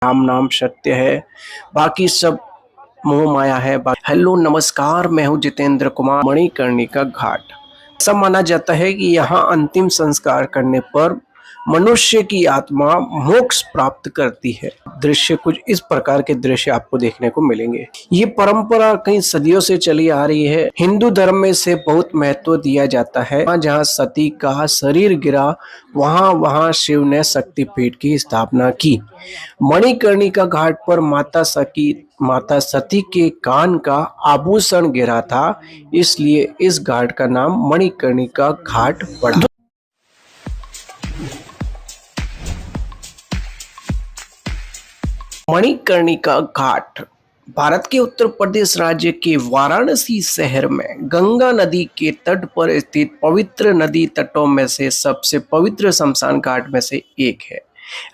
राम नाम सत्य है, बाकी सब मोह माया है। हेलो नमस्कार, मैं हूँ जितेंद्र कुमार। मणिकर्णिका घाट, ऐसा माना जाता है कि यहाँ अंतिम संस्कार करने पर मनुष्य की आत्मा मोक्ष प्राप्त करती है। दृश्य कुछ इस प्रकार के दृश्य आपको देखने को मिलेंगे। ये परंपरा कई सदियों से चली आ रही है। हिंदू धर्म में से बहुत महत्व दिया जाता है। जहाँ सती का शरीर गिरा, वहाँ वहाँ शिव ने शक्तिपीठ की स्थापना की। मणिकर्णिका घाट पर माता सती के कान का आभूषण गिरा था, इसलिए इस घाट का नाम मणिकर्णिका घाट पड़ा। मणिकर्णिका घाट भारत के उत्तर प्रदेश राज्य के वाराणसी शहर में गंगा नदी के तट पर स्थित पवित्र नदी तटों में से सबसे पवित्र शमशान घाट में से एक है।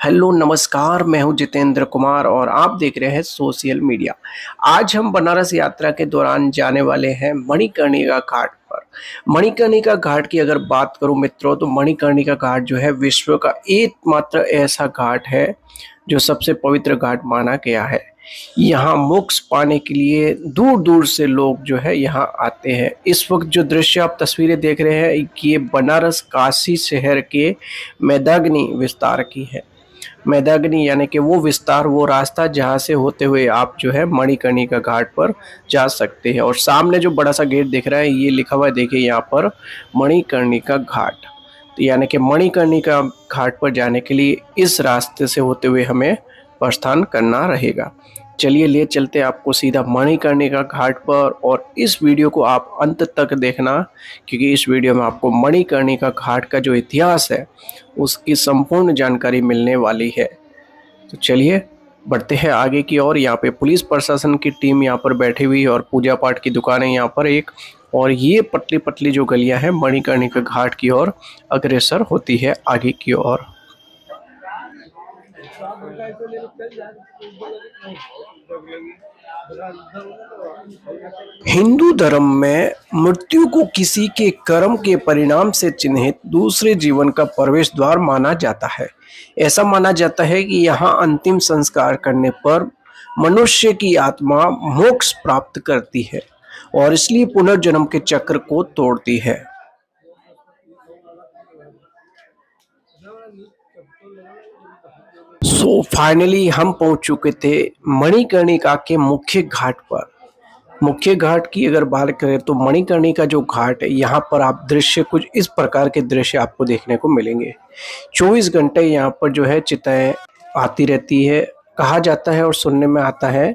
हेलो नमस्कार, मैं हूं जितेंद्र कुमार और आप देख रहे हैं सोशल मीडिया। आज हम बनारस यात्रा के दौरान जाने वाले हैं मणिकर्णिका घाट पर। मणिकर्णिका घाट की अगर बात करूं मित्रों, तो मणिकर्णिका घाट जो है विश्व का एकमात्र ऐसा घाट है जो सबसे पवित्र घाट माना गया है। यहाँ मोक्ष पाने के लिए दूर दूर से लोग जो है यहाँ आते हैं। इस वक्त जो दृश्य आप तस्वीरें देख रहे हैं कि ये बनारस काशी शहर के मैदागनी विस्तार की है। मैदागनी यानी कि वो विस्तार, वो रास्ता जहाँ से होते हुए आप जो है मणिकर्णिका घाट पर जा सकते हैं। और सामने जो बड़ा सा गेट दिख रहा है, ये लिखा हुआ है देखिए यहाँ पर मणिकर्णिका घाट। तो यानी कि मणिकर्णिका घाट पर जाने के लिए इस रास्ते से होते हुए हमें प्रस्थान करना रहेगा। चलिए ले चलते हैं आपको सीधा मणिकर्णिका घाट पर, और इस वीडियो को आप अंत तक देखना, क्योंकि इस वीडियो में आपको मणिकर्णिका घाट का जो इतिहास है उसकी संपूर्ण जानकारी मिलने वाली है। तो चलिए बढ़ते हैं आगे की ओर। यहाँ पे पुलिस प्रशासन की टीम यहाँ पर बैठी हुई है और पूजा पाठ की दुकानें यहाँ पर एक, और ये पतली पतली जो गलियां हैं मणिकर्णिका घाट की ओर अग्रसर होती है आगे की ओर। हिंदू धर्म में मृत्यु को किसी के कर्म के परिणाम से चिन्हित दूसरे जीवन का प्रवेश द्वार माना जाता है। ऐसा माना जाता है कि यहाँ अंतिम संस्कार करने पर मनुष्य की आत्मा मोक्ष प्राप्त करती है और इसलिए पुनर्जन्म के चक्र को तोड़ती है। फाइनली हम पहुंच चुके थे मणिकर्णिका के मुख्य घाट पर। मुख्य घाट की अगर बात करें तो मणिकर्णिका जो घाट है, यहाँ पर आप दृश्य कुछ इस प्रकार के दृश्य आपको देखने को मिलेंगे। 24 घंटे यहाँ पर जो है चिताएं आती रहती है। कहा जाता है और सुनने में आता है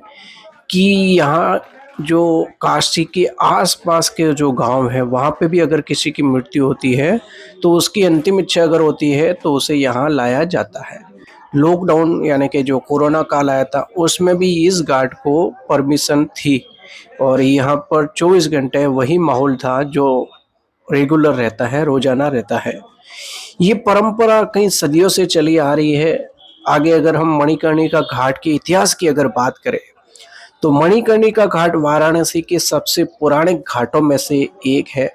कि यहाँ जो काशी के आसपास के जो गांव है, वहाँ पे भी अगर किसी की मृत्यु होती है तो उसकी अंतिम इच्छा अगर होती है तो उसे यहाँ लाया जाता है। लॉकडाउन यानी कि जो कोरोना काल आया था उसमें भी इस घाट को परमिशन थी, और यहाँ पर 24 घंटे वही माहौल था जो रेगुलर रहता है, रोजाना रहता है। ये परंपरा कई सदियों से चली आ रही है। आगे अगर हम मणिकर्णिका घाट के इतिहास की अगर बात करें तो मणिकर्णिका घाट वाराणसी के सबसे पुराने घाटों में से एक है।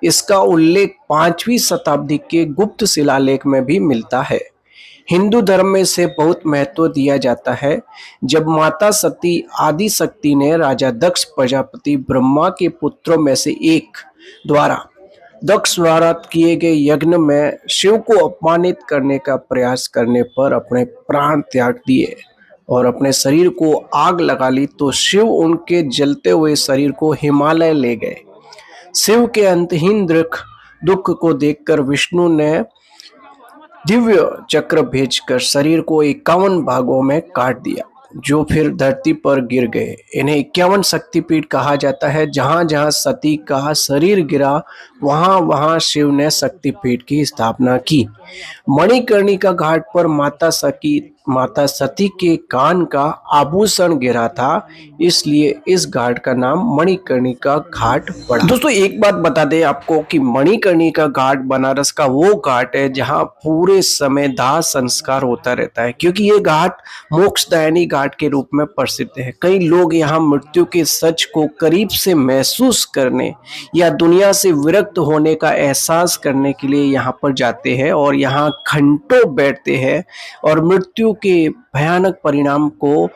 इसका उल्लेख 5वीं शताब्दी के गुप्त शिलालेख में भी मिलता है। हिंदू धर्म में से बहुत महत्व दिया जाता है। जब माता सती आदि शक्ति ने राजा दक्ष प्रजापति ब्रह्मा के पुत्रों में से एक द्वारा किए गए यज्ञ में शिव को अपमानित करने का प्रयास करने पर अपने प्राण त्याग दिए और अपने शरीर को आग लगा ली, तो शिव उनके जलते हुए शरीर को हिमालय ले गए। शिव के अंतहीन दुख को देखकर विष्णु ने दिव्य चक्र भेजकर शरीर को 51 भागों में काट दिया, जो फिर धरती पर गिर गए। इन्हें 51 शक्तिपीठ कहा जाता है। जहां जहां सती का शरीर गिरा, वहां वहां शिव ने शक्तिपीठ की स्थापना की। मणिकर्णिका घाट पर माता सती के कान का आभूषण गिरा था, इसलिए इस घाट का नाम मणिकर्णिका घाट पड़ा। दोस्तों एक बात बता दें आपको कि मणिकर्णिका घाट बनारस का वो घाट है जहां पूरे समय दाह संस्कार होता रहता है, क्योंकि ये घाट मोक्षदायिनी घाट के रूप में प्रसिद्ध है। कई लोग यहाँ मृत्यु के सच को करीब से महसूस करने या दुनिया से विरक्त होने का एहसास करने के लिए यहाँ पर जाते हैं और यहाँ घंटों बैठते हैं और मृत्यु के भयानक परिणाम को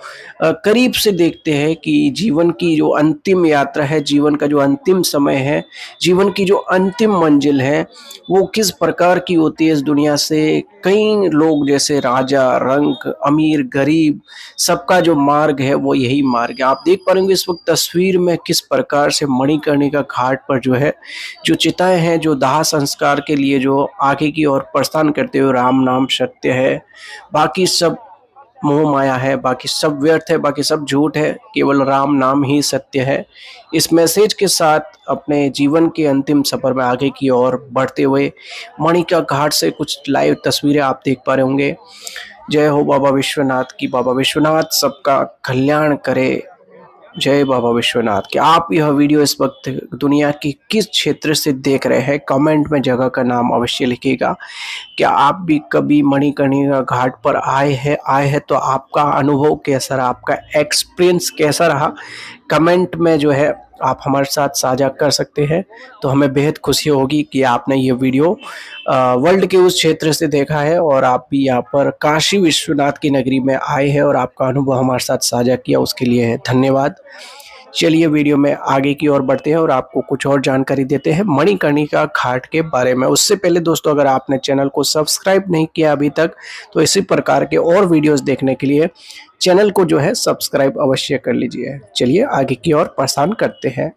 करीब से देखते हैं कि जीवन की जो अंतिम यात्रा है, जीवन का जो अंतिम समय है, जीवन की जो अंतिम मंजिल है, वो किस प्रकार की होती है इस दुनिया से। कई लोग जैसे राजा, रंक, अमीर, गरीब, सबका जो मार्ग है वो यही मार्ग है। आप देख पा रहे होंगे इस वक्त तस्वीर में किस प्रकार से मणिकर्णिका घाट पर जो है, जो चिताएं हैं, जो दाह संस्कार के लिए जो आगे की ओर प्रस्थान करते हुए राम नाम सत्य है, बाकी सब मोह माया है, बाकी सब व्यर्थ है, बाकी सब झूठ है, केवल राम नाम ही सत्य है। इस मैसेज के साथ अपने जीवन के अंतिम सफर में आगे की ओर बढ़ते हुए मणिका घाट से कुछ लाइव तस्वीरें आप देख पा रहे होंगे। जय हो बाबा विश्वनाथ की। बाबा विश्वनाथ सबका कल्याण करे। जय बाबा विश्वनाथ की। आप यह वीडियो इस वक्त दुनिया की किस क्षेत्र से देख रहे हैं, कमेंट में जगह का नाम अवश्य लिखिएगा। क्या आप भी कभी मणिकर्णिका घाट पर आए हैं तो आपका अनुभव कैसा रहा, आपका एक्सपीरियंस कैसा रहा, कमेंट में जो है आप हमारे साथ साझा कर सकते हैं। तो हमें बेहद खुशी होगी कि आपने ये वीडियो वर्ल्ड के उस क्षेत्र से देखा है और आप भी यहाँ पर काशी विश्वनाथ की नगरी में आए हैं और आपका अनुभव हमारे साथ साझा किया, उसके लिए धन्यवाद। चलिए वीडियो में आगे की ओर बढ़ते हैं और आपको कुछ और जानकारी देते हैं मणिकर्णिका घाट के बारे में। उससे पहले दोस्तों, अगर आपने चैनल को सब्सक्राइब नहीं किया अभी तक तो इसी प्रकार के और वीडियोस देखने के लिए चैनल को जो है सब्सक्राइब अवश्य कर लीजिए। चलिए आगे की ओर प्रस्थान करते हैं।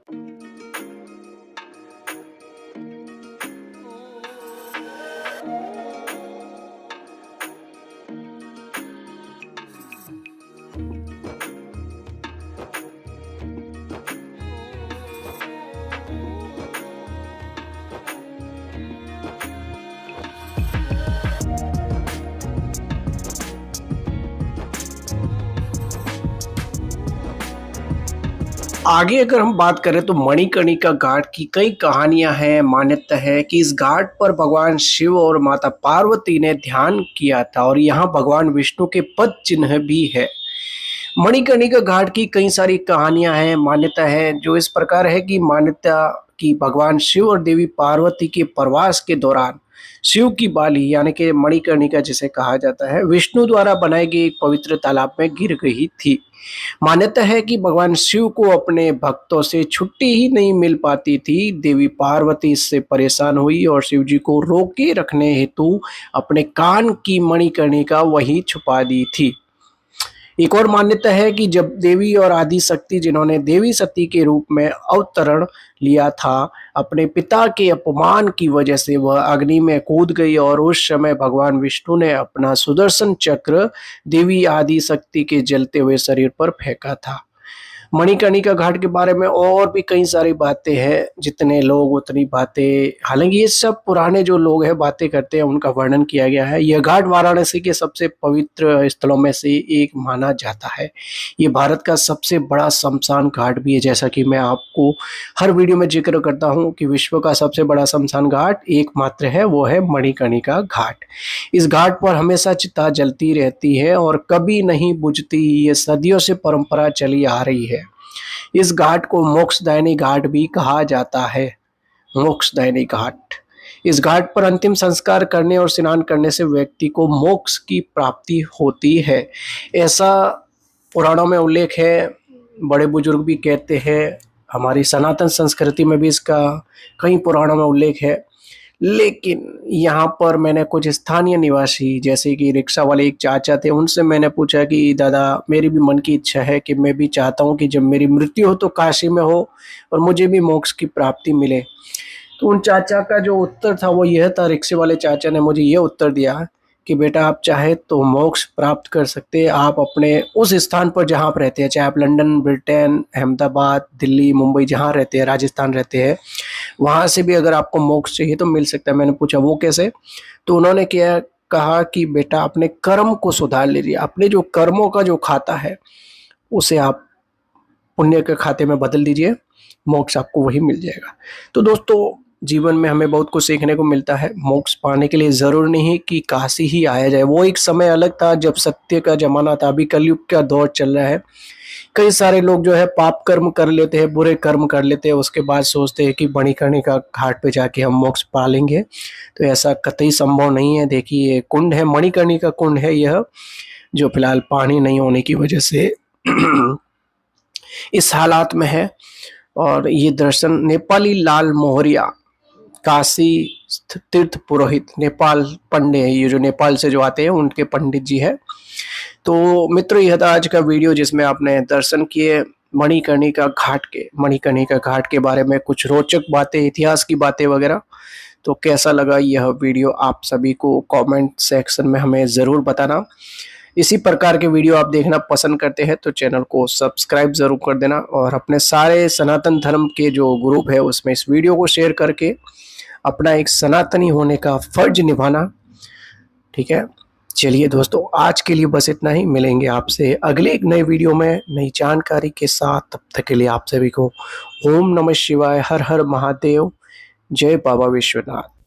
आगे अगर हम बात करें तो मणिकर्णिका घाट की कई कहानियां हैं। मान्यता है कि इस घाट पर भगवान शिव और माता पार्वती ने ध्यान किया था और यहाँ भगवान विष्णु के पद चिन्ह भी है। मणिकर्णिका घाट की कई सारी कहानियां हैं। मान्यता है जो इस प्रकार है कि मान्यता कि भगवान शिव और देवी पार्वती के प्रवास के दौरान शिव की बाली यानी कि मणिकर्णिका जिसे कहा जाता है, विष्णु द्वारा बनाई गई एक पवित्र तालाब में गिर गई थी। मान्यता है कि भगवान शिव को अपने भक्तों से छुट्टी ही नहीं मिल पाती थी। देवी पार्वती इससे परेशान हुई और शिव जी को रोके रखने हेतु अपने कान की मणिकर्णिका वहीं छुपा दी थी। एक और मान्यता है कि जब देवी और आदि शक्ति जिन्होंने देवी सती के रूप में अवतरण लिया था, अपने पिता के अपमान की वजह से वह अग्नि में कूद गई और उस समय भगवान विष्णु ने अपना सुदर्शन चक्र देवी आदि शक्ति के जलते हुए शरीर पर फेंका था। मणिकर्णिका घाट के बारे में और भी कई सारी बातें हैं, जितने लोग उतनी बातें। हालांकि ये सब पुराने जो लोग हैं बातें करते हैं, उनका वर्णन किया गया है। यह घाट वाराणसी के सबसे पवित्र स्थलों में से एक माना जाता है। ये भारत का सबसे बड़ा शमशान घाट भी है। जैसा कि मैं आपको हर वीडियो में जिक्र करता हूँ कि विश्व का सबसे बड़ा शमशान घाट एकमात्र है, वो है मणिकर्णिका घाट। इस घाट पर हमेशा चिता जलती रहती है और कभी नहीं बुझती। ये सदियों से परंपरा चली आ रही है। इस घाट को मोक्षदायिनी घाट भी कहा जाता है। मोक्षदायिनी घाट। इस घाट पर अंतिम संस्कार करने और स्नान करने से व्यक्ति को मोक्ष की प्राप्ति होती है, ऐसा पुराणों में उल्लेख है। बड़े बुजुर्ग भी कहते हैं। हमारी सनातन संस्कृति में भी इसका कई पुराणों में उल्लेख है। लेकिन यहाँ पर मैंने कुछ स्थानीय निवासी जैसे कि रिक्शा वाले एक चाचा थे, उनसे मैंने पूछा कि दादा मेरी भी मन की इच्छा है कि मैं भी चाहता हूँ कि जब मेरी मृत्यु हो तो काशी में हो और मुझे भी मोक्ष की प्राप्ति मिले। तो उन चाचा का जो उत्तर था वो यह था, रिक्शे वाले चाचा ने मुझे ये उत्तर दिया कि बेटा आप चाहे तो मोक्ष प्राप्त कर सकते हैं। आप अपने उस स्थान पर जहाँ आप रहते हैं, चाहे आप लंदन, ब्रिटेन, अहमदाबाद, दिल्ली, मुंबई जहाँ रहते हैं, राजस्थान रहते हैं, वहाँ से भी अगर आपको मोक्ष चाहिए तो मिल सकता है। मैंने पूछा वो कैसे? तो उन्होंने क्या कहा कि बेटा अपने कर्म को सुधार लीजिए। अपने जो कर्मों का जो खाता है उसे आप पुण्य के खाते में बदल दीजिए, मोक्ष आपको वही मिल जाएगा। तो दोस्तों जीवन में हमें बहुत कुछ सीखने को मिलता है। मोक्ष पाने के लिए जरूरी नहीं कि काशी ही आया जाए। वो एक समय अलग था जब सत्य का जमाना था। अभी कलयुग का दौर चल रहा है। कई सारे लोग जो है पाप कर्म कर लेते हैं, बुरे कर्म कर लेते हैं, उसके बाद सोचते हैं कि मणिकर्णिका घाट पे जाके हम मोक्ष पा लेंगे। तो ऐसा कतई संभव नहीं है। देखिए कुंड है, मणिकर्णिका कुंड है। यह जो फिलहाल पानी नहीं होने की वजह से इस हालात में है। और ये दर्शन नेपाली लाल मोहरिया काशी तीर्थ पुरोहित नेपाल पंडित है, ये जो नेपाल से जो आते हैं उनके पंडित जी है। तो मित्रों यह था आज का वीडियो जिसमें आपने दर्शन किए मणिकर्णिका घाट के बारे में कुछ रोचक बातें, इतिहास की बातें वगैरह। तो कैसा लगा यह वीडियो आप सभी को कमेंट सेक्शन में हमें ज़रूर बताना। इसी प्रकार के वीडियो आप देखना पसंद करते हैं तो चैनल को सब्सक्राइब जरूर कर देना, और अपने सारे सनातन धर्म के जो ग्रुप है उसमें इस वीडियो को शेयर करके अपना एक सनातनी होने का फर्ज निभाना। ठीक है, चलिए दोस्तों आज के लिए बस इतना ही। मिलेंगे आपसे अगले एक नए वीडियो में नई जानकारी के साथ। तब तक के लिए आप सभी को ओम नमः शिवाय, हर हर महादेव, जय बाबा विश्वनाथ।